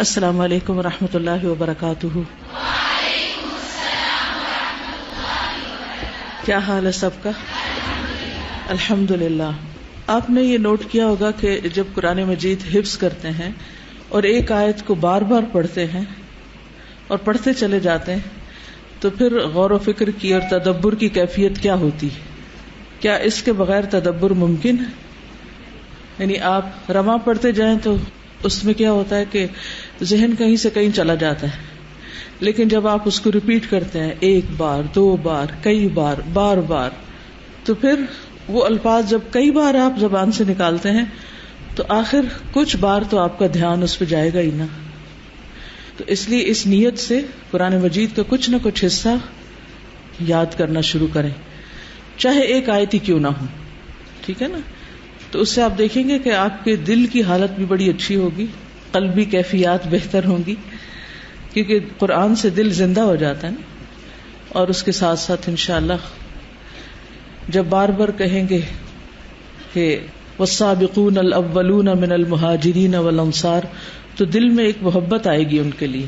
السلام علیکم ورحمۃ اللہ وبرکاتہ۔ کیا حال ہے سب کا؟ الحمدللہ۔ آپ نے یہ نوٹ کیا ہوگا کہ جب قرآن مجید حفظ کرتے ہیں اور ایک آیت کو بار بار پڑھتے ہیں اور پڑھتے چلے جاتے ہیں تو پھر غور و فکر کی اور تدبر کی کیفیت کیا ہوتی ہے؟ کیا اس کے بغیر تدبر ممکن ہے؟ یعنی آپ رواں پڑھتے جائیں تو اس میں کیا ہوتا ہے کہ ذہن کہیں سے کہیں چلا جاتا ہے، لیکن جب آپ اس کو ریپیٹ کرتے ہیں ایک بار، دو بار، کئی بار، بار بار، تو پھر وہ الفاظ جب کئی بار آپ زبان سے نکالتے ہیں تو آخر کچھ بار تو آپ کا دھیان اس پہ جائے گا ہی نا۔ تو اس لیے اس نیت سے قرآن مجید کا کچھ نہ کچھ حصہ یاد کرنا شروع کریں، چاہے ایک آیت ہی کیوں نہ ہو، ٹھیک ہے نا؟ تو اس سے آپ دیکھیں گے کہ آپ کے دل کی حالت بھی بڑی اچھی ہوگی، قلبی کیفیات بہتر ہوں گی، کیونکہ قرآن سے دل زندہ ہو جاتا ہے نا۔ اور اس کے ساتھ ساتھ انشاءاللہ جب بار بار کہیں گے کہ والسابقون الاولون من المہاجرین والانصار، تو دل میں ایک محبت آئے گی ان کے لیے۔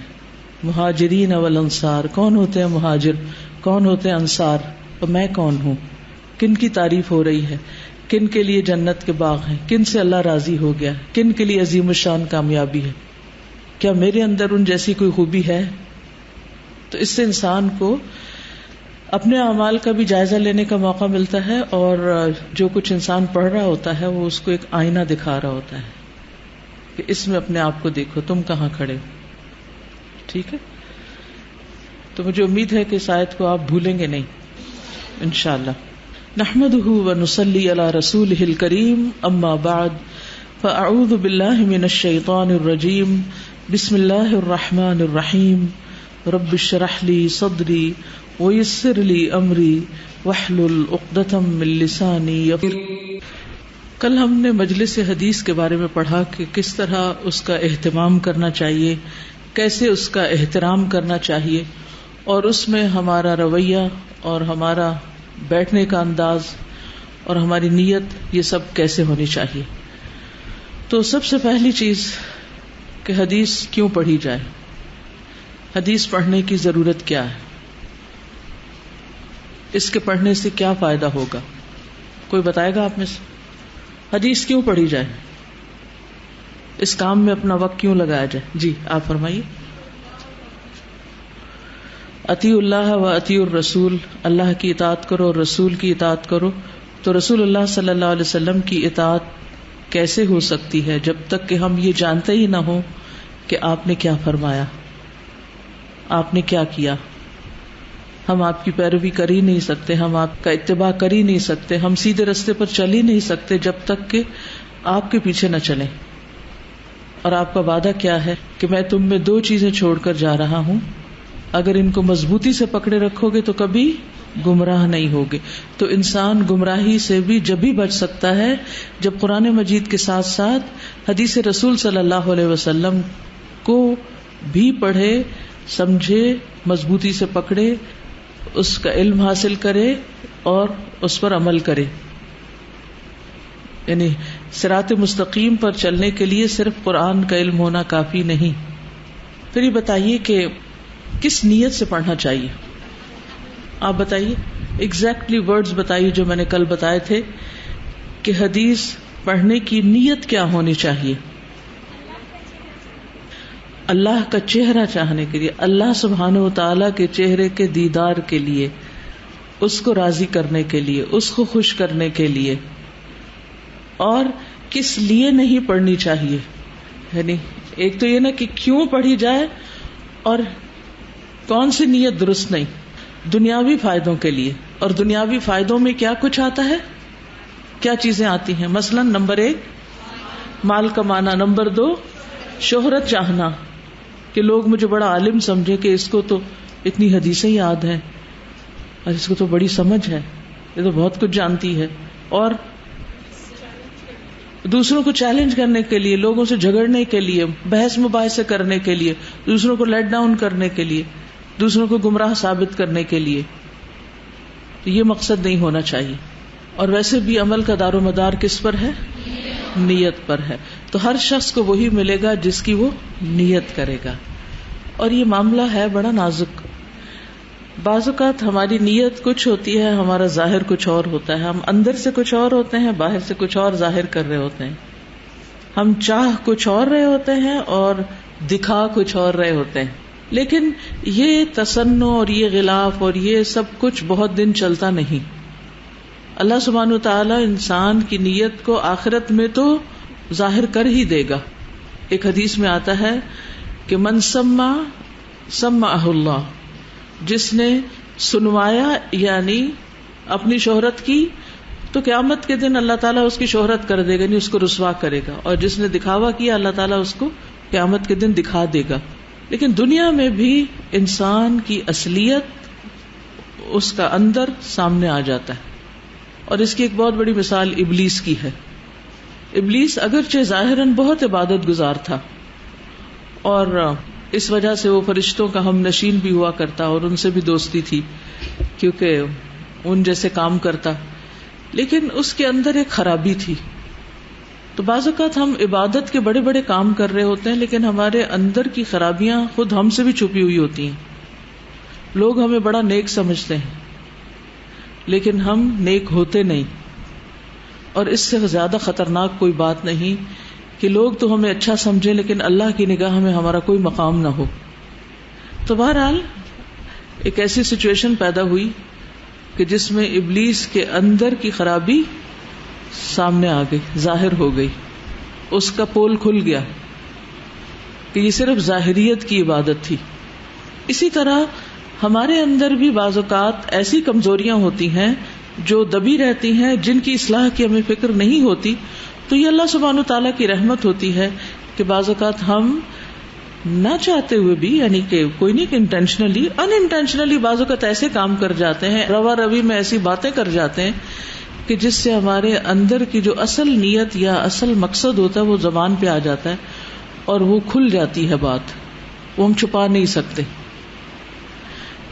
مہاجرین والانصار، کون ہوتے ہیں مہاجر، کون ہوتے ہیں انصار، اور میں کون ہوں، کن کی تعریف ہو رہی ہے، کن کے لیے جنت کے باغ ہیں، کن سے اللہ راضی ہو گیا، کن کے لیے عظیم الشان کامیابی ہے، کیا میرے اندر ان جیسی کوئی خوبی ہے؟ تو اس سے انسان کو اپنے اعمال کا بھی جائزہ لینے کا موقع ملتا ہے، اور جو کچھ انسان پڑھ رہا ہوتا ہے وہ اس کو ایک آئینہ دکھا رہا ہوتا ہے کہ اس میں اپنے آپ کو دیکھو، تم کہاں کھڑے ہو، ٹھیک ہے؟ تو مجھے امید ہے کہ اس آیت کو آپ بھولیں گے نہیں انشاءاللہ۔ نحمده ونصلي على رسوله الكريم، اما بعد فاعوذ بالله من الشيطان الرجيم، بسم الله الرحمن الرحيم، رب اشرح لي صدري ويسر لي امري واحلل عقدة من لساني يفقهوا۔ کل ہم نے مجلس حدیث کے بارے میں پڑھا کہ کس طرح اس کا اہتمام کرنا چاہیے، کیسے اس کا احترام کرنا چاہیے، اور اس میں ہمارا رویہ اور ہمارا بیٹھنے کا انداز اور ہماری نیت یہ سب کیسے ہونی چاہیے۔ تو سب سے پہلی چیز کہ حدیث کیوں پڑھی جائے، حدیث پڑھنے کی ضرورت کیا ہے، اس کے پڑھنے سے کیا فائدہ ہوگا، کوئی بتائے گا آپ میں سے؟ حدیث کیوں پڑھی جائے، اس کام میں اپنا وقت کیوں لگایا جائے؟ جی آپ فرمائیے۔ اطیعوا اللہ و اطیعوا الرسول، اللہ کی اطاعت کرو اور رسول کی اطاعت کرو۔ تو رسول اللہ صلی اللہ علیہ وسلم کی اطاعت کیسے ہو سکتی ہے جب تک کہ ہم یہ جانتے ہی نہ ہوں کہ آپ نے کیا فرمایا، آپ نے کیا کیا۔ ہم آپ کی پیروی کر ہی نہیں سکتے، ہم آپ کا اتباع کر ہی نہیں سکتے، ہم سیدھے راستے پر چل ہی نہیں سکتے جب تک کہ آپ کے پیچھے نہ چلیں۔ اور آپ کا وعدہ کیا ہے کہ میں تم میں دو چیزیں چھوڑ کر جا رہا ہوں، اگر ان کو مضبوطی سے پکڑے رکھو گے تو کبھی گمراہ نہیں ہوگے۔ تو انسان گمراہی سے بھی جب بھی بچ سکتا ہے جب قرآن مجید کے ساتھ ساتھ حدیث رسول صلی اللہ علیہ وسلم کو بھی پڑھے، سمجھے، مضبوطی سے پکڑے، اس کا علم حاصل کرے اور اس پر عمل کرے۔ یعنی صراط مستقیم پر چلنے کے لیے صرف قرآن کا علم ہونا کافی نہیں۔ پھر یہ بتائیے کہ کس نیت سے پڑھنا چاہیے، آپ بتائیے ایگزیکٹلی ورڈز بتائیے جو میں نے کل بتائے تھے کہ حدیث پڑھنے کی نیت کیا ہونی چاہیے۔ اللہ کا چہرہ چاہنے کے لیے، اللہ سبحانہ و تعالی کے چہرے کے دیدار کے لیے، اس کو راضی کرنے کے لیے، اس کو خوش کرنے کے لیے۔ اور کس لیے نہیں پڑھنی چاہیے، یعنی ایک تو یہ نا کہ کیوں پڑھی جائے، اور کون سی نیت درست نہیں، دنیاوی فائدوں کے لیے۔ اور دنیاوی فائدوں میں کیا کچھ آتا ہے، کیا چیزیں آتی ہیں؟ مثلا نمبر 1 مال کمانا، نمبر 2 شہرت چاہنا کہ لوگ مجھے بڑا عالم سمجھے، کہ اس کو تو اتنی حدیثیں یاد ہیں اور اس کو تو بڑی سمجھ ہے، یہ تو بہت کچھ جانتی ہے۔ اور دوسروں کو چیلنج کرنے کے لیے، لوگوں سے جھگڑنے کے لیے، بحث مباحثے کرنے کے لیے، دوسروں کو لیٹ ڈاؤن کرنے کے لیے، دوسروں کو گمراہ ثابت کرنے کے لیے۔ تو یہ مقصد نہیں ہونا چاہیے۔ اور ویسے بھی عمل کا دار و مدار کس پر ہے؟ نیت پر ہے۔ تو ہر شخص کو وہی ملے گا جس کی وہ نیت کرے گا. اور یہ معاملہ ہے بڑا نازک. بعض اوقات ہماری نیت کچھ ہوتی ہے، ہمارا ظاہر کچھ اور ہوتا ہے. ہم اندر سے کچھ اور ہوتے ہیں، باہر سے کچھ اور ظاہر کر رہے ہوتے ہیں. ہم چاہ کچھ اور رہے ہوتے ہیں اور دکھا کچھ اور رہے ہوتے ہیں. لیکن یہ تصنع اور یہ غلاف اور یہ سب کچھ بہت دن چلتا نہیں. اللہ سبحانہ وتعالی انسان کی نیت کو آخرت میں تو ظاہر کر ہی دے گا. ایک حدیث میں آتا ہے کہ من سمع سمعہ اللہ، جس نے سنوایا یعنی اپنی شہرت کی تو قیامت کے دن اللہ تعالیٰ اس کی شہرت کر دے گا، یعنی اس کو رسوا کرے گا. اور جس نے دکھاوا کیا اللہ تعالیٰ اس کو قیامت کے دن دکھا دے گا. لیکن دنیا میں بھی انسان کی اصلیت اس کا اندر سامنے آ جاتا ہے. اور اس کی ایک بہت بڑی مثال ابلیس کی ہے. ابلیس اگرچہ ظاہراً بہت عبادت گزار تھا اور اس وجہ سے وہ فرشتوں کا ہم نشین بھی ہوا کرتا اور ان سے بھی دوستی تھی کیونکہ ان جیسے کام کرتا، لیکن اس کے اندر ایک خرابی تھی. تو بعض اوقات ہم عبادت کے بڑے بڑے کام کر رہے ہوتے ہیں لیکن ہمارے اندر کی خرابیاں خود ہم سے بھی چھپی ہوئی ہوتی ہیں. لوگ ہمیں بڑا نیک سمجھتے ہیں لیکن ہم نیک ہوتے نہیں. اور اس سے زیادہ خطرناک کوئی بات نہیں کہ لوگ تو ہمیں اچھا سمجھیں لیکن اللہ کی نگاہ میں ہمارا کوئی مقام نہ ہو. تو بہرحال ایک ایسی سچویشن پیدا ہوئی کہ جس میں ابلیس کے اندر کی خرابی سامنے آ گئی، ظاہر ہو گئی. اس کا پول کھل گیا کہ یہ صرف ظاہریت کی عبادت تھی. اسی طرح ہمارے اندر بھی بعض اوقات ایسی کمزوریاں ہوتی ہیں جو دبی رہتی ہیں، جن کی اصلاح کی ہمیں فکر نہیں ہوتی. تو یہ اللہ سبحانہ تعالیٰ کی رحمت ہوتی ہے کہ بعض اوقات ہم نہ چاہتے ہوئے بھی، یعنی کہ کوئی نہیں کہ انٹینشنلی، ان انٹینشنلی بعض اوقات ایسے کام کر جاتے ہیں، روا روی میں ایسی باتیں کر جاتے ہیں کہ جس سے ہمارے اندر کی جو اصل نیت یا اصل مقصد ہوتا ہے وہ زبان پہ آ جاتا ہے اور وہ کھل جاتی ہے بات، وہ ہم چھپا نہیں سکتے.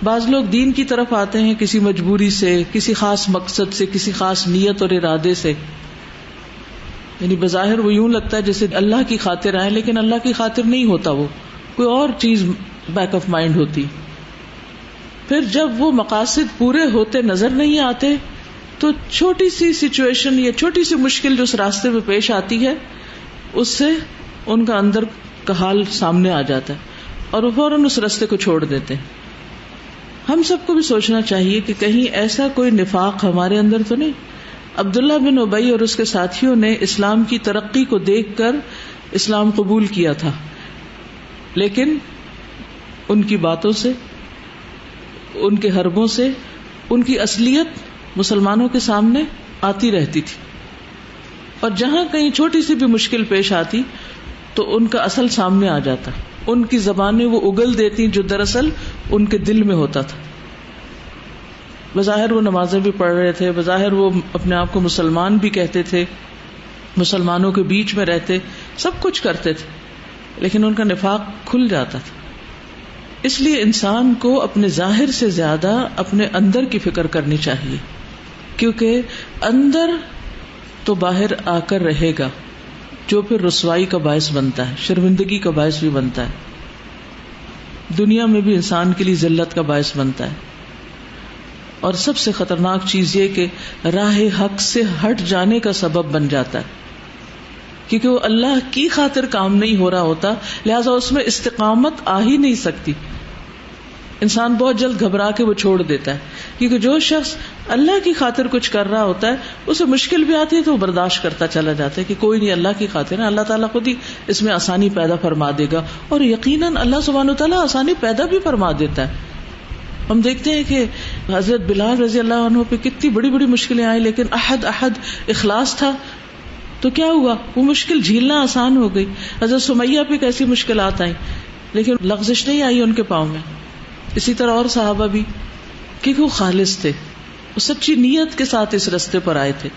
بعض لوگ دین کی طرف آتے ہیں کسی مجبوری سے، کسی خاص مقصد سے، کسی خاص نیت اور ارادے سے. یعنی بظاہر وہ یوں لگتا ہے جیسے اللہ کی خاطر آئے لیکن اللہ کی خاطر نہیں ہوتا، وہ کوئی اور چیز بیک آف مائنڈ ہوتی. پھر جب وہ مقاصد پورے ہوتے نظر نہیں آتے تو چھوٹی سی سچویشن یا چھوٹی سی مشکل جو اس راستے میں پیش آتی ہے اس سے ان کا اندر کا حال سامنے آ جاتا ہے اور وہ فوراً اس راستے کو چھوڑ دیتے ہیں. ہم سب کو بھی سوچنا چاہیے کہ کہیں ایسا کوئی نفاق ہمارے اندر تو نہیں. عبداللہ بن ابی اور اس کے ساتھیوں نے اسلام کی ترقی کو دیکھ کر اسلام قبول کیا تھا، لیکن ان کی باتوں سے، ان کے حربوں سے ان کی اصلیت مسلمانوں کے سامنے آتی رہتی تھی. اور جہاں کہیں چھوٹی سی بھی مشکل پیش آتی تو ان کا اصل سامنے آ جاتا، ان کی زبانیں وہ اگل دیتی جو دراصل ان کے دل میں ہوتا تھا. بظاہر وہ نمازیں بھی پڑھ رہے تھے، بظاہر وہ اپنے آپ کو مسلمان بھی کہتے تھے، مسلمانوں کے بیچ میں رہتے، سب کچھ کرتے تھے، لیکن ان کا نفاق کھل جاتا تھا. اس لیے انسان کو اپنے ظاہر سے زیادہ اپنے اندر کی فکر کرنی چاہیے، کیونکہ اندر تو باہر آ کر رہے گا، جو پھر رسوائی کا باعث بنتا ہے، شرمندگی کا باعث بھی بنتا ہے، دنیا میں بھی انسان کے لیے ذلت کا باعث بنتا ہے. اور سب سے خطرناک چیز یہ کہ راہ حق سے ہٹ جانے کا سبب بن جاتا ہے، کیونکہ وہ اللہ کی خاطر کام نہیں ہو رہا ہوتا، لہذا اس میں استقامت آ ہی نہیں سکتی. انسان بہت جلد گھبرا کے وہ چھوڑ دیتا ہے، کیونکہ جو شخص اللہ کی خاطر کچھ کر رہا ہوتا ہے اسے مشکل بھی آتی ہے تو وہ برداشت کرتا چلا جاتا ہے کہ کوئی نہیں، اللہ کی خاطر ہے، اللہ تعالیٰ خود ہی اس میں آسانی پیدا فرما دے گا. اور یقیناً اللہ سبحانہ وتعالیٰ آسانی پیدا بھی فرما دیتا ہے. ہم دیکھتے ہیں کہ حضرت بلال رضی اللہ عنہ پہ کتنی بڑی بڑی مشکلیں آئی، لیکن احد اخلاص تھا تو کیا ہوا، وہ مشکل جھیلنا آسان ہو گئی. حضرت سمیہ پہ کیسی مشکلات آئیں لیکن لغزش نہیں آئی ان کے پاؤں میں. اسی طرح اور صحابہ بھی، کیونکہ وہ خالص تھے، وہ سچی نیت کے ساتھ اس راستے پر آئے تھے.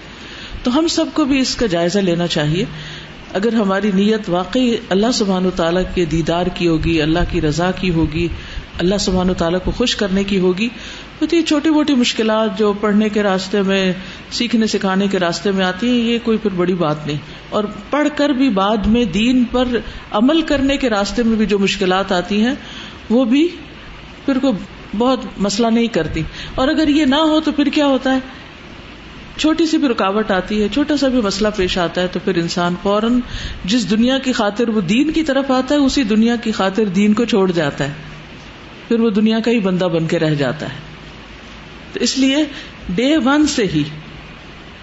تو ہم سب کو بھی اس کا جائزہ لینا چاہیے. اگر ہماری نیت واقعی اللہ سبحانہ تعالیٰ کے دیدار کی ہوگی، اللہ کی رضا کی ہوگی، اللہ سبحانہ تعالیٰ کو خوش کرنے کی ہوگی، ہوتی چھوٹی موٹی مشکلات جو پڑھنے کے راستے میں، سیکھنے سکھانے کے راستے میں آتی ہیں، یہ کوئی پھر بڑی بات نہیں. اور پڑھ کر بھی بعد میں دین پر عمل کرنے کے راستے میں بھی جو مشکلات آتی ہیں وہ بھی پھر کوئی بہت مسئلہ نہیں کرتی. اور اگر یہ نہ ہو تو پھر کیا ہوتا ہے، چھوٹی سی بھی رکاوٹ آتی ہے، چھوٹا سا بھی مسئلہ پیش آتا ہے تو پھر انسان فوراً جس دنیا کی خاطر وہ دین کی طرف آتا ہے اسی دنیا کی خاطر دین کو چھوڑ جاتا ہے، پھر وہ دنیا کا ہی بندہ بن کے رہ جاتا ہے. تو اس لیے ڈے 1 سے ہی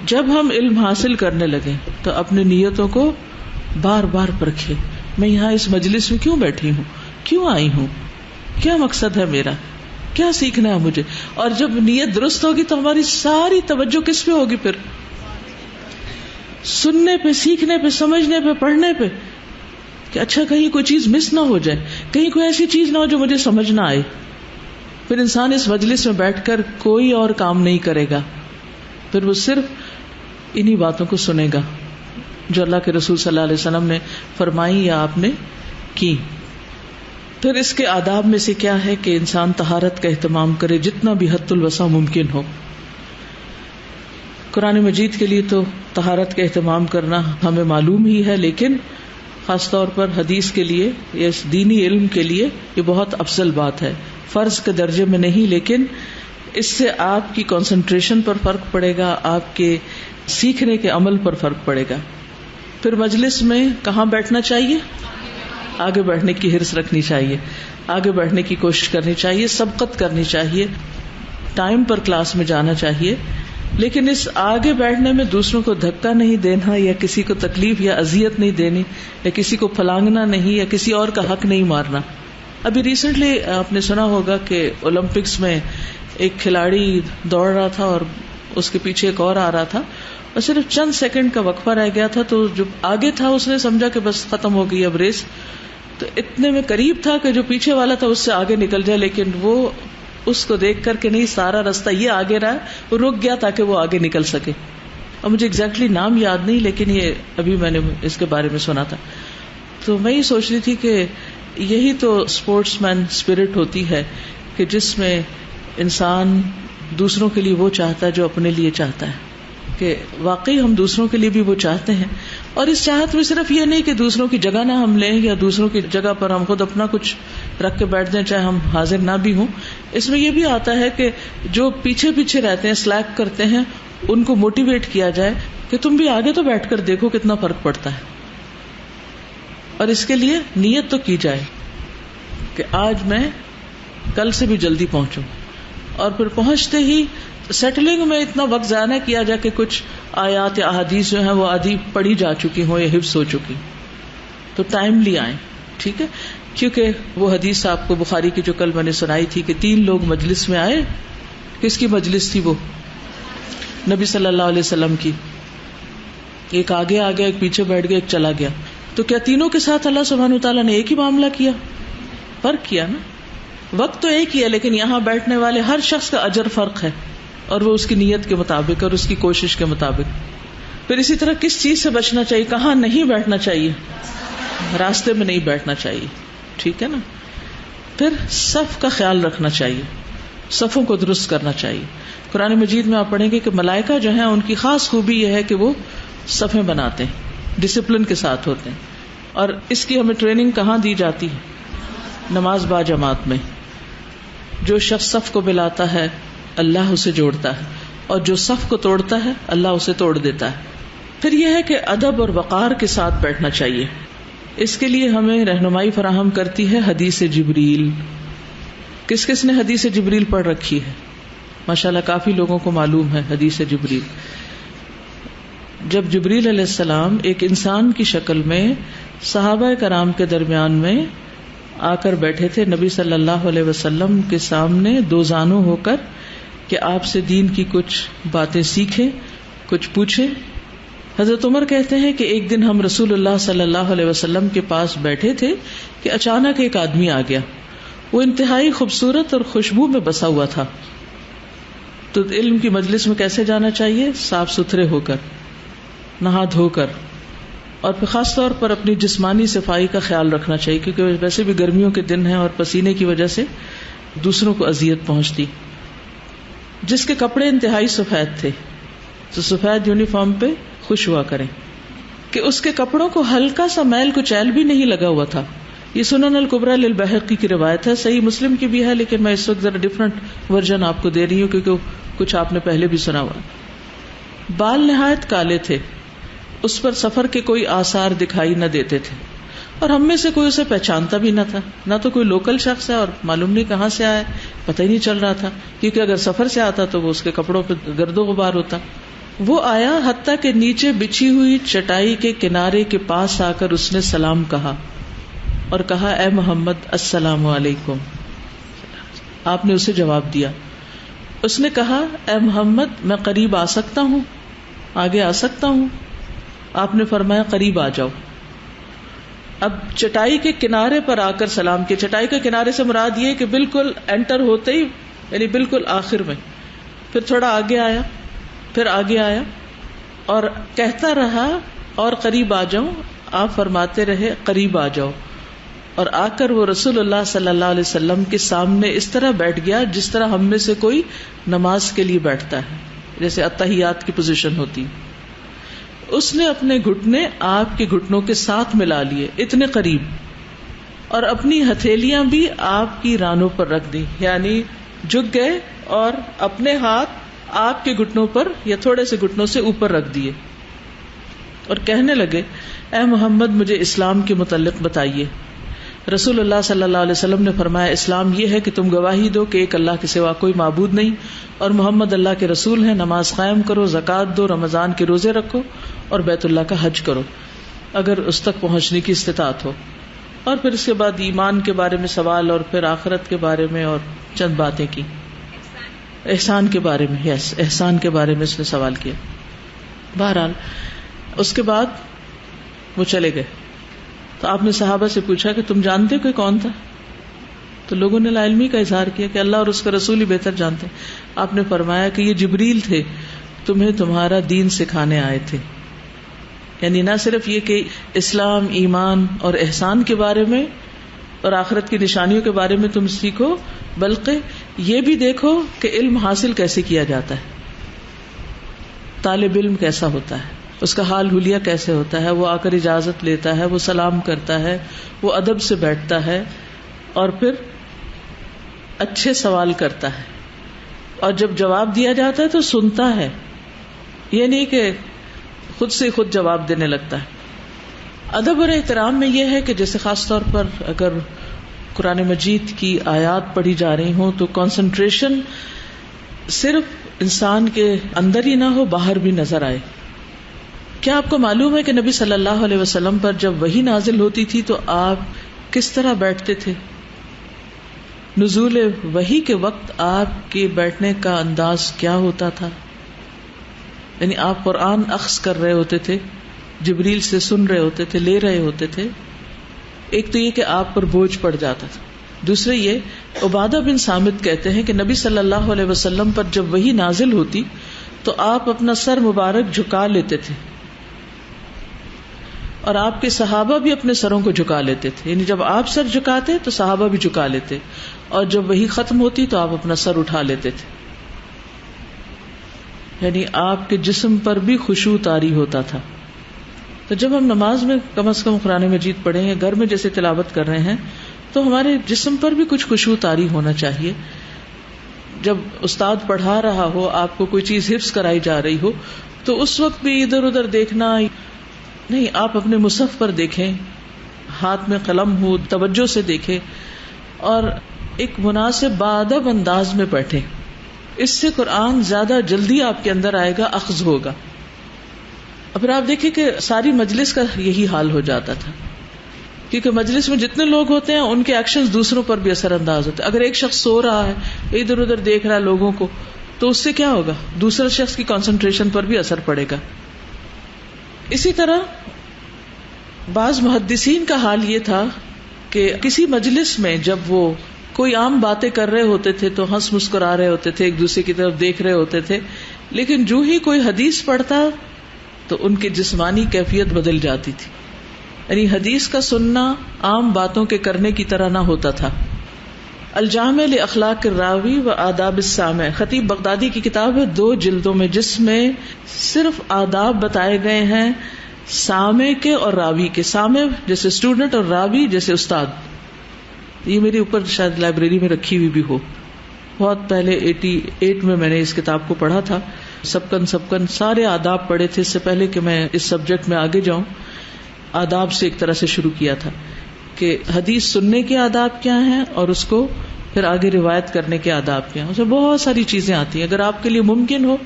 جب ہم علم حاصل کرنے لگیں تو اپنی نیتوں کو بار بار پرکھیں. میں یہاں اس مجلس میں کیوں بیٹھی ہوں، کیوں آئی ہوں، کیا مقصد ہے میرا، کیا سیکھنا ہے مجھے. اور جب نیت درست ہوگی تو ہماری ساری توجہ کس پہ ہوگی، پھر سننے پہ، سیکھنے پہ، سمجھنے پہ، پڑھنے پہ، کہ اچھا کہیں کوئی چیز مس نہ ہو جائے، کہیں کوئی ایسی چیز نہ ہو جو مجھے سمجھ نہ آئے. پھر انسان اس مجلس میں بیٹھ کر کوئی اور کام نہیں کرے گا، پھر وہ صرف انہی باتوں کو سنے گا جو اللہ کے رسول صلی اللہ علیہ وسلم نے فرمائی یا آپ نے کی. پھر اس کے آداب میں سے کیا ہے کہ انسان طہارت کا اہتمام کرے جتنا بھی حد الوسع ممکن ہو. قرآن مجید کے لیے تو طہارت کا اہتمام کرنا ہمیں معلوم ہی ہے، لیکن خاص طور پر حدیث کے لیے یا اس دینی علم کے لیے یہ بہت افضل بات ہے. فرض کے درجے میں نہیں، لیکن اس سے آپ کی کنسنٹریشن پر فرق پڑے گا، آپ کے سیکھنے کے عمل پر فرق پڑے گا. پھر مجلس میں کہاں بیٹھنا چاہیے، آگے بیٹھنے کی حرص رکھنی چاہیے، آگے بیٹھنے کی کوشش کرنی چاہیے، سبقت کرنی چاہیے، ٹائم پر کلاس میں جانا چاہیے. لیکن اس آگے بیٹھنے میں دوسروں کو دھکا نہیں دینا، یا کسی کو تکلیف یا اذیت نہیں دینی، یا کسی کو پھلانگنا نہیں، یا کسی اور کا حق نہیں مارنا. ابھی ریسنٹلی آپ نے سنا ہوگا کہ اولمپکس میں ایک کھلاڑی دوڑ رہا تھا اور اس کے پیچھے ایک اور آ رہا تھا، اور صرف چند سیکنڈ کا وقفہ رہ گیا تھا، تو جو آگے تھا اس نے سمجھا کہ بس ختم ہو گئی اب ریس، تو اتنے میں قریب تھا کہ جو پیچھے والا تھا اس سے آگے نکل جائے، لیکن وہ اس کو دیکھ کر کے نہیں، سارا راستہ یہ آگے رہا، وہ رک گیا تاکہ وہ آگے نکل سکے. اور مجھے ایگزیکٹلی نام یاد نہیں، لیکن یہ ابھی میں نے اس کے بارے میں سنا تھا. تو میں یہ سوچ رہی تھی کہ یہی تو اسپورٹس مین اسپرٹ ہوتی ہے کہ جس میں انسان دوسروں کے لیے وہ چاہتا ہے جو اپنے لیے چاہتا ہے، کہ واقعی ہم دوسروں کے لیے بھی وہ چاہتے ہیں. اور اس چاہت میں صرف یہ نہیں کہ دوسروں کی جگہ نہ ہم لیں یا دوسروں کی جگہ پر ہم خود اپنا کچھ رکھ کے بیٹھ جائیں چاہے ہم حاضر نہ بھی ہوں. اس میں یہ بھی آتا ہے کہ جو پیچھے پیچھے رہتے ہیں، سلیک کرتے ہیں، ان کو موٹیویٹ کیا جائے کہ تم بھی آگے تو بیٹھ کر دیکھو کتنا فرق پڑتا ہے. اور اس کے لیے نیت تو کی جائے کہ آج میں کل سے بھی جلدی پہنچوں، اور پھر پہنچتے ہی سیٹلنگ میں اتنا وقت ضائع نہ کیا جائے کہ کچھ آیات یا احادیث جو ہیں وہ آدھی پڑھی جا چکی ہوں یا حفظ ہو چکی، تو ٹائملی آئیں. ٹھیک ہے، کیونکہ وہ حدیث آپ کو بخاری کی جو کل میں نے سنائی تھی کہ 3 لوگ مجلس میں آئے. کس کی مجلس تھی وہ؟ نبی صلی اللہ علیہ وسلم کی. ایک آگے آ گیا، ایک پیچھے بیٹھ گیا، ایک چلا گیا. تو کیا تینوں کے ساتھ اللہ سبحانہ وتعالیٰ نے ایک ہی معاملہ کیا؟ فرق کیا نا. وقت تو ایک ہی ہے، لیکن یہاں بیٹھنے والے ہر شخص کا اجر فرق ہے، اور وہ اس کی نیت کے مطابق اور اس کی کوشش کے مطابق. پھر اسی طرح کس چیز سے بچنا چاہیے، کہاں نہیں بیٹھنا چاہیے؟ راستے میں نہیں بیٹھنا چاہیے. ٹھیک ہے نا. پھر صف کا خیال رکھنا چاہیے، صفوں کو درست کرنا چاہیے. قرآن مجید میں آپ پڑھیں گے کہ ملائکہ جو ہیں ان کی خاص خوبی یہ ہے کہ وہ صفیں بناتے ہیں، ڈسپلن کے ساتھ ہوتے ہیں. اور اس کی ہمیں ٹریننگ کہاں دی جاتی ہے؟ نماز با جماعت میں. جو شخص صف کو ملاتا ہے اللہ اسے جوڑتا ہے، اور جو صف کو توڑتا ہے اللہ اسے توڑ دیتا ہے. پھر یہ ہے کہ ادب اور وقار کے ساتھ بیٹھنا چاہیے. اس کے لیے ہمیں رہنمائی فراہم کرتی ہے حدیث جبریل. کس کس نے حدیث جبریل پڑھ رکھی ہے؟ ماشاءاللہ کافی لوگوں کو معلوم ہے حدیث جبریل. جب جبریل علیہ السلام ایک انسان کی شکل میں صحابہ کرام کے درمیان میں آ کر بیٹھے تھے نبی صلی اللہ علیہ وسلم کے سامنے 2 زانوں ہو کر کہ آپ سے دین کی کچھ باتیں سیکھیں، کچھ پوچھیں. حضرت عمر کہتے ہیں کہ ایک دن ہم رسول اللہ صلی اللہ علیہ وسلم کے پاس بیٹھے تھے کہ اچانک ایک آدمی آ گیا. وہ انتہائی خوبصورت اور خوشبو میں بسا ہوا تھا. تو علم کی مجلس میں کیسے جانا چاہیے؟ صاف ستھرے ہو کر، نہا دھو کر، اور پھر خاص طور پر اپنی جسمانی صفائی کا خیال رکھنا چاہیے، کیونکہ ویسے بھی گرمیوں کے دن ہیں اور پسینے کی وجہ سے دوسروں کو اذیت پہنچتی. جس کے کپڑے انتہائی سفید تھے، تو سفید یونیفارم پہ خوش ہوا کریں، کہ اس کے کپڑوں کو ہلکا سا میل کچیل بھی نہیں لگا ہوا تھا. یہ سنن الکبریٰ للبیہقی کی روایت ہے، صحیح مسلم کی بھی ہے، لیکن میں اس وقت ذرا ڈفرنٹ ورژن آپ کو دے رہی ہوں کیونکہ کچھ آپ نے پہلے بھی سنا ہوا. بال نہایت کالے تھے، اس پر سفر کے کوئی آثار دکھائی نہ دیتے تھے، اور ہم میں سے کوئی اسے پہچانتا بھی نہ تھا، نہ تو کوئی لوکل شخص ہے اور معلوم نہیں کہاں سے آیا، پتہ ہی نہیں چل رہا تھا، کیونکہ اگر سفر سے آتا تو وہ اس کے کپڑوں پہ گرد و غبار ہوتا. وہ آیا حتیٰ کہ نیچے بچھی ہوئی چٹائی کے کنارے کے پاس آ کر اس نے سلام کہا اور کہا اے محمد السلام علیکم. آپ نے اسے جواب دیا. اس نے کہا اے محمد میں قریب آ سکتا ہوں، آگے آ سکتا ہوں؟ آپ نے فرمایا قریب آ جاؤ. اب چٹائی کے کنارے پر آ کر سلام کیا. چٹائی کے کنارے سے مراد یہ کہ بالکل انٹر ہوتے ہی، یعنی بالکل آخر میں. پھر تھوڑا آگے آیا، پھر آگے آیا اور کہتا رہا اور قریب آ جاؤں. آپ فرماتے رہے قریب آ جاؤ، اور آ کر وہ رسول اللہ صلی اللہ علیہ وسلم کے سامنے اس طرح بیٹھ گیا جس طرح ہم میں سے کوئی نماز کے لیے بیٹھتا ہے، جیسے اتحیات کی پوزیشن ہوتی. اس نے اپنے گھٹنے آپ کے گھٹنوں کے ساتھ ملا لیے اتنے قریب، اور اپنی ہتھیلیاں بھی آپ کی رانوں پر رکھ دی، یعنی جھک گئے اور اپنے ہاتھ آپ کے گھٹنوں پر یا تھوڑے سے گھٹنوں سے اوپر رکھ دیے، اور کہنے لگے اے محمد مجھے اسلام کے متعلق بتائیے. رسول اللہ صلی اللہ علیہ وسلم نے فرمایا اسلام یہ ہے کہ تم گواہی دو کہ ایک اللہ کے سوا کوئی معبود نہیں اور محمد اللہ کے رسول ہیں، نماز قائم کرو، زکوٰۃ دو، رمضان کے روزے رکھو اور بیت اللہ کا حج کرو اگر اس تک پہنچنے کی استطاعت ہو. اور پھر اس کے بعد ایمان کے بارے میں سوال، اور پھر آخرت کے بارے میں اور چند باتیں کی. احسان کے بارے میں، یس احسان کے بارے میں اس نے سوال کیا. بہرحال اس کے بعد وہ چلے گئے. تو آپ نے صحابہ سے پوچھا کہ تم جانتے کہ کون تھا؟ تو لوگوں نے لا علمی کا اظہار کیا کہ اللہ اور اس کا رسول ہی بہتر جانتے. آپ نے فرمایا کہ یہ جبریل تھے، تمہیں تمہارا دین سکھانے آئے تھے. یعنی نہ صرف یہ کہ اسلام، ایمان اور احسان کے بارے میں اور آخرت کی نشانیوں کے بارے میں تم سیکھو، بلکہ یہ بھی دیکھو کہ علم حاصل کیسے کیا جاتا ہے، طالب علم کیسا ہوتا ہے، اس کا حال حلیہ کیسے ہوتا ہے، وہ آ کر اجازت لیتا ہے، وہ سلام کرتا ہے، وہ ادب سے بیٹھتا ہے، اور پھر اچھے سوال کرتا ہے، اور جب جواب دیا جاتا ہے تو سنتا ہے، یہ نہیں کہ خود سے خود جواب دینے لگتا ہے. ادب اور احترام میں یہ ہے کہ جیسے خاص طور پر اگر قرآن مجید کی آیات پڑھی جا رہی ہوں تو کنسنٹریشن صرف انسان کے اندر ہی نہ ہو، باہر بھی نظر آئے. کیا آپ کو معلوم ہے کہ نبی صلی اللہ علیہ وسلم پر جب وحی نازل ہوتی تھی تو آپ کس طرح بیٹھتے تھے؟ نزول وحی کے وقت آپ کے بیٹھنے کا انداز کیا ہوتا تھا؟ یعنی آپ قرآن اخذ کر رہے ہوتے تھے، جبریل سے سن رہے ہوتے تھے، لے رہے ہوتے تھے. ایک تو یہ کہ آپ پر بوجھ پڑ جاتا تھا، دوسرے یہ عبادہ بن صامت کہتے ہیں کہ نبی صلی اللہ علیہ وسلم پر جب وحی نازل ہوتی تو آپ اپنا سر مبارک جھکا لیتے تھے، اور آپ کے صحابہ بھی اپنے سروں کو جھکا لیتے تھے. یعنی جب آپ سر جھکاتے تو صحابہ بھی جھکا لیتے، اور جب وحی ختم ہوتی تو آپ اپنا سر اٹھا لیتے تھے. یعنی آپ کے جسم پر بھی خشوع طاری ہوتا تھا. تو جب ہم نماز میں کم از کم قرآن مجید پڑھیں یا گھر میں جیسے تلاوت کر رہے ہیں تو ہمارے جسم پر بھی کچھ خشوع طاری ہونا چاہیے. جب استاد پڑھا رہا ہو، آپ کو کوئی چیز حفظ کرائی جا رہی ہو تو اس وقت بھی ادھر ادھر دیکھنا نہیں، آپ اپنے مصحف پر دیکھیں، ہاتھ میں قلم ہو، توجہ سے دیکھیں اور ایک مناسب باادب انداز میں بیٹھیں. اس سے قرآن زیادہ جلدی آپ کے اندر آئے گا، اخذ ہوگا. اور پھر آپ دیکھیں کہ ساری مجلس کا یہی حال ہو جاتا تھا، کیونکہ مجلس میں جتنے لوگ ہوتے ہیں ان کے ایکشنز دوسروں پر بھی اثر انداز ہوتے ہیں. اگر ایک شخص سو رہا ہے، ادھر ادھر دیکھ رہا ہے لوگوں کو، تو اس سے کیا ہوگا؟ دوسرے شخص کی کنسنٹریشن پر بھی اثر پڑے گا. اسی طرح بعض محدثین کا حال یہ تھا کہ کسی مجلس میں جب وہ کوئی عام باتیں کر رہے ہوتے تھے تو ہنس مسکرا رہے ہوتے تھے، ایک دوسرے کی طرف دیکھ رہے ہوتے تھے، لیکن جو ہی کوئی حدیث پڑھتا تو ان کی جسمانی کیفیت بدل جاتی تھی. یعنی حدیث کا سننا عام باتوں کے کرنے کی طرح نہ ہوتا تھا. الجامع لاخلاق الراوی و آداب السامع، خطیب بغدادی کی کتاب ہے، 2 جلدوں میں، جس میں صرف آداب بتائے گئے ہیں سامع کے اور راوی کے. سامع جیسے اسٹوڈنٹ اور راوی جیسے استاد. یہ میری اوپر شاید لائبریری میں رکھی ہوئی بھی ہو. بہت پہلے 88 میں نے اس کتاب کو پڑھا تھا. سبکن سارے آداب پڑھے تھے. اس سے پہلے کہ میں اس سبجیکٹ میں آگے جاؤں، آداب سے ایک طرح سے شروع کیا تھا کہ حدیث سننے کے آداب کیا ہیں اور اس کو پھر آگے روایت کرنے کے آداب کیا ہیں. اس میں بہت ساری چیزیں آتی ہیں. اگر آپ کے لیے ممکن ہو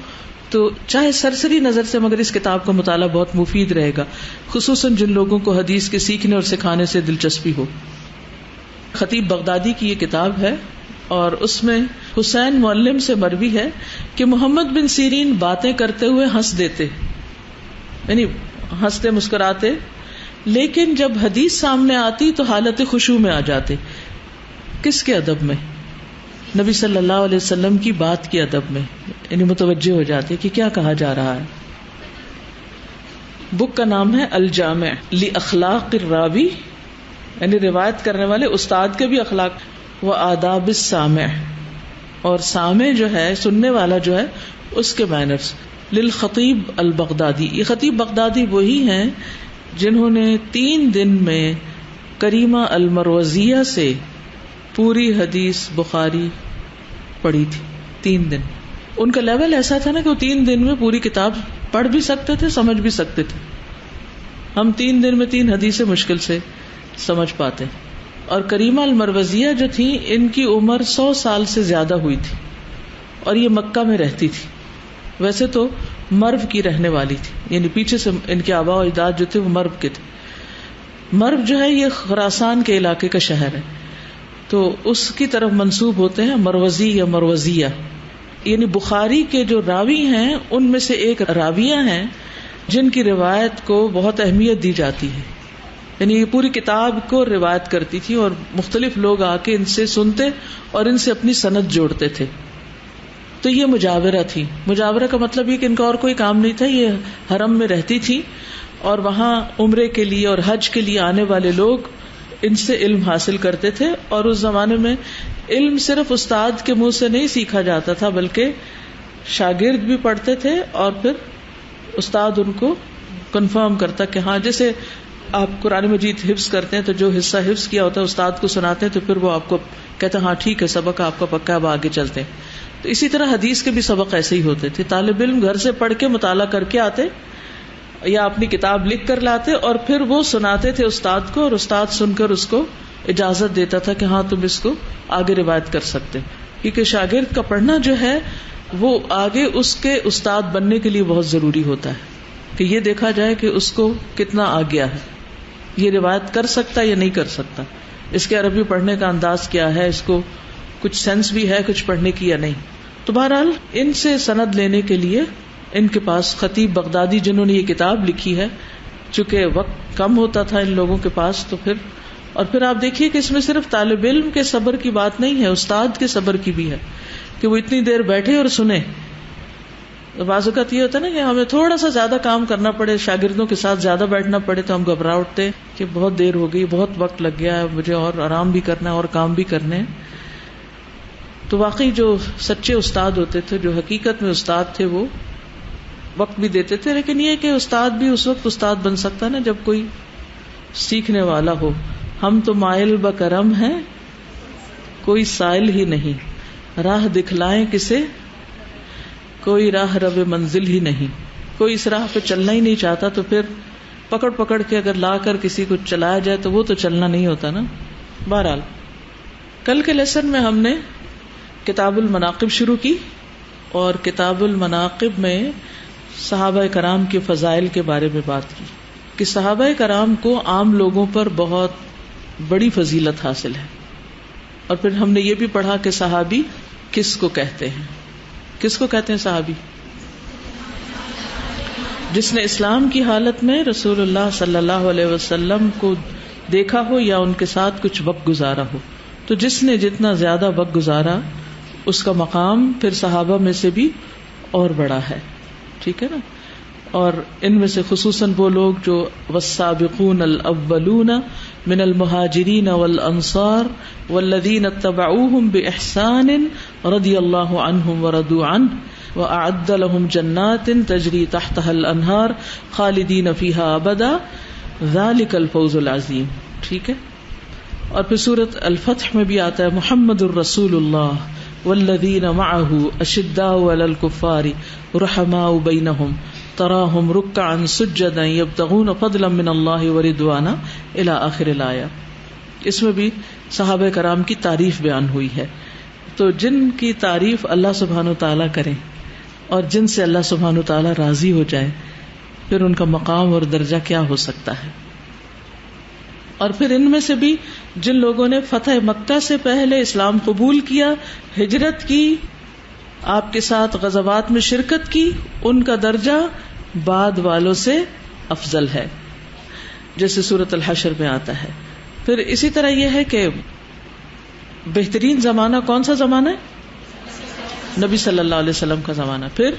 تو چاہے سرسری نظر سے، مگر اس کتاب کا مطالعہ بہت مفید رہے گا، خصوصاً جن لوگوں کو حدیث کے سیکھنے اور سکھانے سے دلچسپی ہو. خطیب بغدادی کی یہ کتاب ہے اور اس میں حسین معلم سے مروی ہے کہ محمد بن سیرین باتیں کرتے ہوئے ہنس دیتے، یعنی ہنستے مسکراتے، لیکن جب حدیث سامنے آتی تو حالت خشوع میں آ جاتے. کس کے ادب میں؟ نبی صلی اللہ علیہ وسلم کی بات کی ادب میں، یعنی متوجہ ہو جاتے کہ کیا کہا جا رہا ہے. بک کا نام ہے الجامع لاخلاق الراوی، یعنی روایت کرنے والے استاد کے بھی اخلاق، و آداب السامع، اور سامع جو ہے، سننے والا جو ہے، اس کے مینرز. للخطیب البغدادی، یہ خطیب بغدادی وہی ہیں جنہوں نے 3 دن میں کریمہ المروزیہ سے پوری حدیث بخاری پڑھی تھی. 3 دن. ان کا لیول ایسا تھا نا کہ وہ 3 دن میں پوری کتاب پڑھ بھی سکتے تھے، سمجھ بھی سکتے تھے. ہم 3 دن میں 3 حدیثیں مشکل سے سمجھ پاتے. اور کریمہ المروزیہ جو تھی، ان کی عمر 100 سال سے زیادہ ہوئی تھی اور یہ مکہ میں رہتی تھی. ویسے تو مرو کی رہنے والی تھی، یعنی پیچھے سے ان کے آباء و اجداد جو تھے وہ مرو کے تھے. مرو جو ہے یہ خراسان کے علاقے کا شہر ہے، تو اس کی طرف منسوب ہوتے ہیں مروزی یا مروزیہ. یعنی بخاری کے جو راوی ہیں ان میں سے ایک راویہ ہیں جن کی روایت کو بہت اہمیت دی جاتی ہے. یعنی یہ پوری کتاب کو روایت کرتی تھی اور مختلف لوگ آ کے ان سے سنتے اور ان سے اپنی سند جوڑتے تھے. تو یہ مجاورہ تھی. مجاورہ کا مطلب یہ کہ ان کا اور کوئی کام نہیں تھا، یہ حرم میں رہتی تھی اور وہاں عمرے کے لیے اور حج کے لیے آنے والے لوگ ان سے علم حاصل کرتے تھے. اور اس زمانے میں علم صرف استاد کے منہ سے نہیں سیکھا جاتا تھا، بلکہ شاگرد بھی پڑھتے تھے اور پھر استاد ان کو کنفرم کرتا کہ ہاں، جیسے آپ قرآن مجید حفظ کرتے ہیں تو جو حصہ حفظ کیا ہوتا ہے استاد کو سناتے ہیں تو پھر وہ آپ کو کہتے ہیں ہاں ٹھیک ہے، سبق آپ کا پکا، اب آگے چلتے ہیں. تو اسی طرح حدیث کے بھی سبق ایسے ہی ہوتے تھے. طالب علم گھر سے پڑھ کے مطالعہ کر کے آتے یا اپنی کتاب لکھ کر لاتے اور پھر وہ سناتے تھے استاد کو، اور استاد سن کر اس کو اجازت دیتا تھا کہ ہاں تم اس کو آگے روایت کر سکتے. کیونکہ شاگرد کا پڑھنا جو ہے وہ آگے اس کے استاد بننے کے لیے بہت ضروری ہوتا ہے کہ یہ دیکھا جائے کہ اس کو کتنا آ گیا ہے، یہ روایت کر سکتا یا نہیں کر سکتا، اس کے عربی پڑھنے کا انداز کیا ہے، اس کو کچھ سینس بھی ہے کچھ پڑھنے کی یا نہیں. تو بہرحال ان سے سند لینے کے لیے ان کے پاس خطیب بغدادی جنہوں نے یہ کتاب لکھی ہے، چونکہ وقت کم ہوتا تھا ان لوگوں کے پاس، تو پھر آپ دیکھیے کہ اس میں صرف طالب علم کے صبر کی بات نہیں ہے، استاد کے صبر کی بھی ہے کہ وہ اتنی دیر بیٹھے اور سنیں. بعض اوقات یہ ہوتا ہے نا کہ ہمیں تھوڑا سا زیادہ کام کرنا پڑے، شاگردوں کے ساتھ زیادہ بیٹھنا پڑے تو ہم گھبرا اٹھتے کہ بہت دیر ہو گئی، بہت وقت لگ گیا ہے، مجھے اور آرام بھی کرنا ہے اور کام بھی کرنے ہیں. تو واقعی جو سچے استاد ہوتے تھے، جو حقیقت میں استاد تھے، وہ وقت بھی دیتے تھے. لیکن یہ کہ استاد بھی اس وقت استاد بن سکتا ہے نا جب کوئی سیکھنے والا ہو. ہم تو مائل بکرم ہیں، کوئی سائل ہی نہیں، راہ دکھلائیں کسے، کوئی راہ رب منزل ہی نہیں. کوئی اس راہ پہ چلنا ہی نہیں چاہتا تو پھر پکڑ کے اگر لا کر کسی کو چلایا جائے تو وہ تو چلنا نہیں ہوتا نا. بہرحال کل کے لیسن میں ہم نے کتاب المناقب شروع کی اور کتاب المناقب میں صحابہ کرام کے فضائل کے بارے میں بات کی کہ صحابہ کرام کو عام لوگوں پر بہت بڑی فضیلت حاصل ہے. اور پھر ہم نے یہ بھی پڑھا کہ صحابی کس کو کہتے ہیں. کس کو کہتے ہیں صحابی؟ جس نے اسلام کی حالت میں رسول اللہ صلی اللہ علیہ وسلم کو دیکھا ہو یا ان کے ساتھ کچھ وقت گزارا ہو. تو جس نے جتنا زیادہ وقت گزارا اس کا مقام پھر صحابہ میں سے بھی اور بڑا ہے. ٹھیک ہے نا. اور ان میں سے خصوصاً وہ لوگ جو والسابقون الاولون من المہاجرین والانصار والذین اتبعوہم بإحسان رضی اللہ عنہم ورضوا عنہ وأعد لهم جنات تجری تحتها الانہار خالدین فیہا ابدا ذلک الفوز العظیم. ٹھیک ہے. اور پھر سورۃ الفتح میں بھی آتا ہے محمد الرسول اللہ والذین معه اشداء علی الکفار رحماء بینہم تراہم رکعا سجدا یبتغون فضلا من اللہ ورضوانا الی آخر الآیہ. اس میں بھی صحابہ کرام کی تعریف بیان ہوئی ہے. تو جن کی تعریف اللہ سبحانہ وتعالی کرے اور جن سے اللہ سبحانہ وتعالی راضی ہو جائے, پھر ان کا مقام اور درجہ کیا ہو سکتا ہے. اور پھر ان میں سے بھی جن لوگوں نے فتح مکہ سے پہلے اسلام قبول کیا, ہجرت کی, آپ کے ساتھ غزوات میں شرکت کی, ان کا درجہ بعد والوں سے افضل ہے, جیسے سورۃ الحشر میں آتا ہے. پھر اسی طرح یہ ہے کہ بہترین زمانہ کون سا زمانہ ہے؟ نبی صلی اللہ علیہ وسلم کا زمانہ, پھر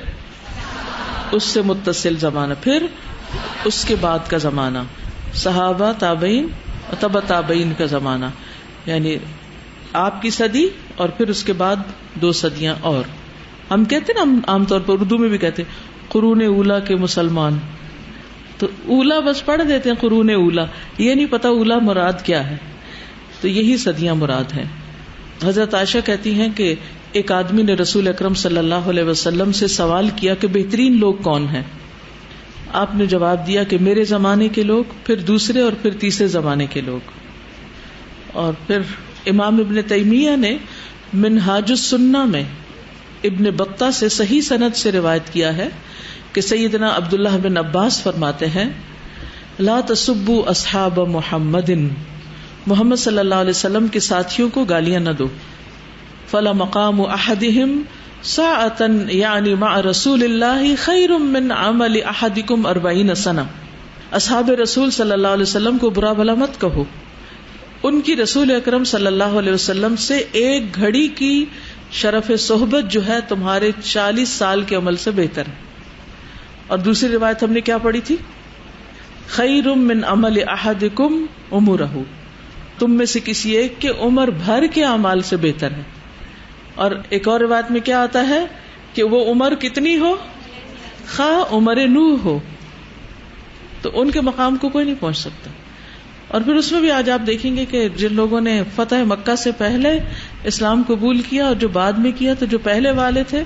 اس سے متصل زمانہ, پھر اس کے بعد کا زمانہ, صحابہ, تابعین, تبع تابعین کا زمانہ, یعنی آپ کی صدی اور پھر اس کے بعد 2 صدیاں. اور ہم کہتے ہیں نا, ہم عام طور پر اردو میں بھی کہتے ہیں قرون اولا کے مسلمان, تو اولا بس پڑھ دیتے ہیں قرون اولا, یہ نہیں پتا اولا مراد کیا ہے. تو یہی صدیاں مراد ہیں. حضرت عائشہ کہتی ہیں کہ ایک آدمی نے رسول اکرم صلی اللہ علیہ وسلم سے سوال کیا کہ بہترین لوگ کون ہیں؟ آپ نے جواب دیا کہ میرے زمانے کے لوگ, پھر دوسرے, اور پھر تیسرے زمانے کے لوگ. اور پھر امام ابن تیمیہ نے منہاج السنہ میں ابن بطہ سے صحیح سند سے روایت کیا ہے کہ سیدنا عبداللہ بن عباس فرماتے ہیں لا تسبوا اصحاب محمد, محمد صلی اللہ علیہ وسلم کے ساتھیوں کو گالیاں نہ دو. فلا مقام احدہم ساعة یعنی مع رسول اللہ خیر من عمل احدکم 40 سنہ. اصحاب رسول صلی اللہ علیہ وسلم کو برا بھلا مت کہو, ان کی رسول اکرم صلی اللہ علیہ وسلم سے ایک گھڑی کی شرف صحبت جو ہے تمہارے 40 سال کے عمل سے بہتر ہے. اور دوسری روایت ہم نے کیا پڑھی تھی؟ خیر من عمل احدکم عمرہ, تم میں سے کسی ایک کے عمر بھر کے اعمال سے بہتر ہے. اور ایک اور روایت میں کیا آتا ہے کہ وہ عمر کتنی ہو, خواہ عمر نوح ہو, تو ان کے مقام کو کوئی نہیں پہنچ سکتا. اور پھر اس میں بھی آج آپ دیکھیں گے کہ جن لوگوں نے فتح مکہ سے پہلے اسلام قبول کیا اور جو بعد میں کیا, تو جو پہلے والے تھے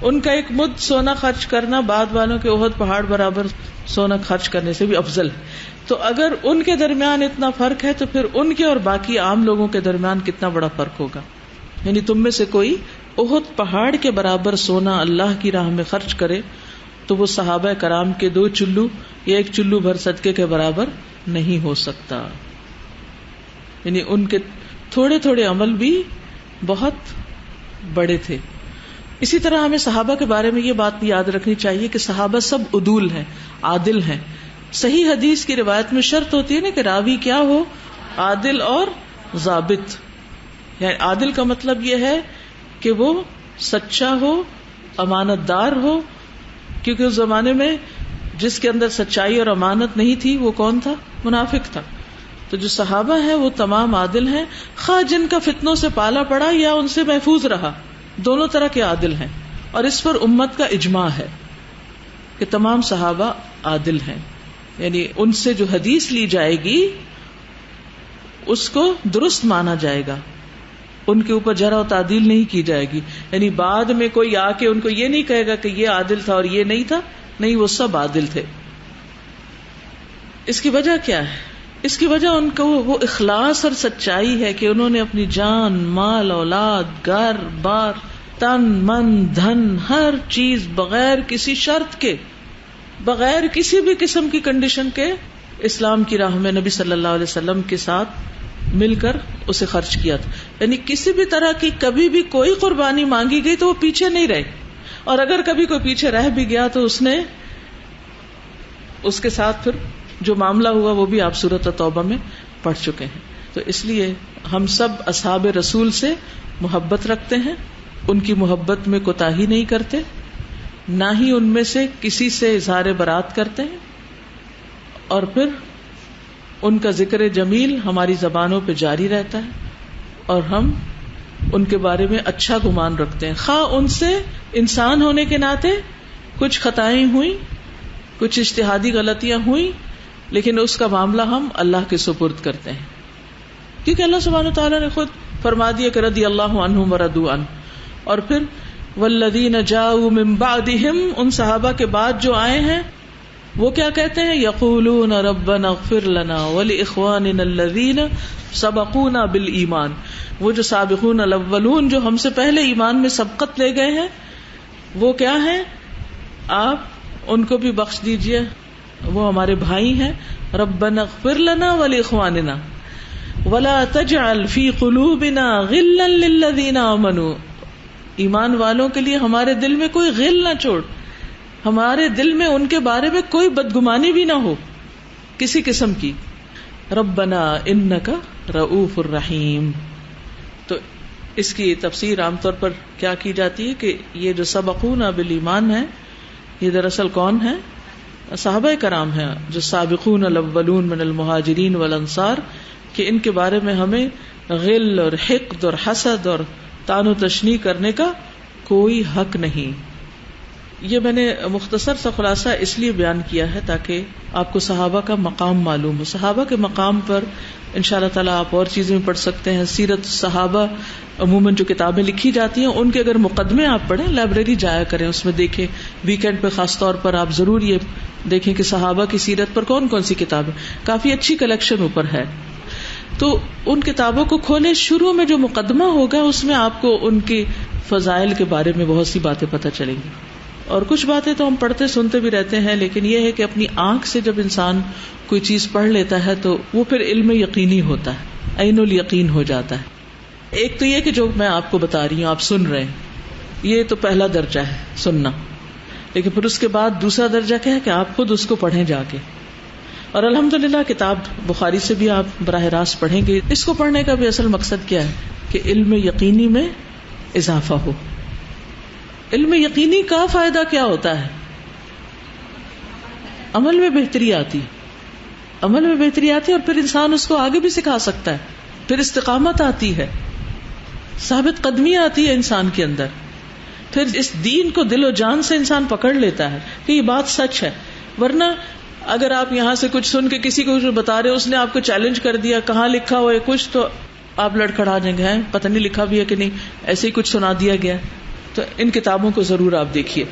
ان کا ایک مد سونا خرچ کرنا بعد والوں کے احد پہاڑ برابر سونا خرچ کرنے سے بھی افضل ہے. تو اگر ان کے درمیان اتنا فرق ہے تو پھر ان کے اور باقی عام لوگوں کے درمیان کتنا بڑا فرق ہوگا. یعنی تم میں سے کوئی احد پہاڑ کے برابر سونا اللہ کی راہ میں خرچ کرے تو وہ صحابہ کرام کے 2 چلو یا 1 چلو بھر صدقے کے برابر نہیں ہو سکتا. یعنی ان کے تھوڑے تھوڑے عمل بھی بہت بڑے تھے. اسی طرح ہمیں صحابہ کے بارے میں یہ بات بھی یاد رکھنی چاہیے کہ صحابہ سب عدول ہیں, عادل ہیں. صحیح حدیث کی روایت میں شرط ہوتی ہے نا کہ راوی کیا ہو, عادل اور ضابط. یعنی عادل کا مطلب یہ ہے کہ وہ سچا ہو, امانت دار ہو, کیونکہ اس زمانے میں جس کے اندر سچائی اور امانت نہیں تھی وہ کون تھا؟ منافق تھا. تو جو صحابہ ہیں وہ تمام عادل ہیں, خواہ جن کا فتنوں سے پالا پڑا یا ان سے محفوظ رہا, دونوں طرح کے عادل ہیں. اور اس پر امت کا اجماع ہے کہ تمام صحابہ عادل ہیں. یعنی ان سے جو حدیث لی جائے گی اس کو درست مانا جائے گا, ان کے اوپر جرح و تعدیل نہیں کی جائے گی. یعنی بعد میں کوئی آ کے ان کو یہ نہیں کہے گا کہ یہ عادل تھا اور یہ نہیں تھا, نہیں, وہ سب عادل تھے. اس کی وجہ کیا ہے؟ اس کی وجہ ان کو وہ اخلاص اور سچائی ہے کہ انہوں نے اپنی جان, مال, اولاد, گھر بار, تن من دھن, ہر چیز بغیر کسی شرط کے, بغیر کسی بھی قسم کی کنڈیشن کے اسلام کی راہ میں نبی صلی اللہ علیہ وسلم کے ساتھ مل کر اسے خرچ کیا تھا. یعنی کسی بھی طرح کی کبھی بھی کوئی قربانی مانگی گئی تو وہ پیچھے نہیں رہے, اور اگر کبھی کوئی پیچھے رہ بھی گیا تو اس نے اس کے ساتھ پھر جو معاملہ ہوا وہ بھی آپ سورۃ توبہ میں پڑھ چکے ہیں. تو اس لیے ہم سب اصحاب رسول سے محبت رکھتے ہیں, ان کی محبت میں کوتاہی نہیں کرتے, نہ ہی ان میں سے کسی سے اظہار برات کرتے ہیں. اور پھر ان کا ذکر جمیل ہماری زبانوں پہ جاری رہتا ہے اور ہم ان کے بارے میں اچھا گمان رکھتے ہیں، خواہ ان سے انسان ہونے کے ناطے کچھ خطائیں ہوئی، کچھ اجتہادی غلطیاں ہوئی، لیکن اس کا معاملہ ہم اللہ کے سپرد کرتے ہیں، کیونکہ اللہ سبحانہ وتعالیٰ نے خود فرما دیا کہ رضی اللہ عنہم ورضوا عنہ. اور پھر والذین جاءوا من بعدہم، ان صحابہ کے بعد جو آئے ہیں وہ کیا کہتے ہیں؟ یقولون ربنا اغفر لنا ولاخواننا الذین سبقونا بالایمان. وہ جو سابقون الاولون جو ہم سے پہلے ایمان میں سبقت لے گئے ہیں وہ کیا ہیں؟ آپ ان کو بھی بخش دیجئے، وہ ہمارے بھائی ہیں. ربنا اغفر لنا ولاخواننا ولا تجعل فی قلوبنا غلا للذین آمنوا. ایمان والوں کے لیے ہمارے دل میں کوئی غل نہ چھوڑ، ہمارے دل میں ان کے بارے میں کوئی بدگمانی بھی نہ ہو کسی قسم کی. ربنا انک رؤوف الرحیم. تو اس کی تفسیر عام طور پر کیا کی جاتی ہے کہ یہ جو سبقونا بالایمان ہے یہ دراصل کون ہے؟ صحابہ کرام ہیں جو سابقون الاولون من المہاجرین والانصار، کہ ان کے بارے میں ہمیں غل اور حقد اور حسد اور طعن و تشنیع کرنے کا کوئی حق نہیں. یہ میں نے مختصر سا خلاصہ اس لیے بیان کیا ہے تاکہ آپ کو صحابہ کا مقام معلوم ہو. صحابہ کے مقام پر انشاءاللہ تعالیٰ آپ اور چیزیں پڑھ سکتے ہیں. سیرت صحابہ عموماً جو کتابیں لکھی جاتی ہیں ان کے اگر مقدمے آپ پڑھیں، لائبریری جایا کریں، اس میں دیکھیں. ویکینڈ پہ خاص طور پر آپ ضرور یہ دیکھیں کہ صحابہ کی سیرت پر کون کون سی کتابیں، کافی اچھی کلیکشن اوپر ہے. تو ان کتابوں کو کھولیں، شروع میں جو مقدمہ ہوگا اس میں آپ کو ان کی فضائل کے بارے میں بہت سی باتیں پتہ چلیں گی. اور کچھ باتیں تو ہم پڑھتے سنتے بھی رہتے ہیں، لیکن یہ ہے کہ اپنی آنکھ سے جب انسان کوئی چیز پڑھ لیتا ہے تو وہ پھر علم یقینی ہوتا ہے، عین الیقین ہو جاتا ہے. ایک تو یہ کہ جو میں آپ کو بتا رہی ہوں آپ سن رہے ہیں، یہ تو پہلا درجہ ہے سننا، لیکن پھر اس کے بعد دوسرا درجہ کیا ہے کہ آپ خود اس کو پڑھیں جا کے. اور الحمدللہ کتاب بخاری سے بھی آپ براہ راست پڑھیں گے. اس کو پڑھنے کا بھی اصل مقصد کیا ہے کہ علم یقینی میں اضافہ ہو. علم یقینی کا فائدہ کیا ہوتا ہے؟ عمل میں بہتری آتی، عمل میں بہتری آتی اور پھر انسان اس کو آگے بھی سکھا سکتا ہے. پھر استقامت آتی ہے، ثابت قدمی آتی ہے انسان کے اندر. پھر اس دین کو دل و جان سے انسان پکڑ لیتا ہے کہ یہ بات سچ ہے. ورنہ اگر آپ یہاں سے کچھ سن کے کسی کو بتا رہے، اس نے آپ کو چیلنج کر دیا کہاں لکھا ہوا ہے کچھ، تو آپ لڑکھڑا جائیں گے، پتہ نہیں لکھا بھی ہے کہ نہیں، ایسے ہی کچھ سنا دیا گیا. تو ان کتابوں کو ضرور آپ دیکھیے.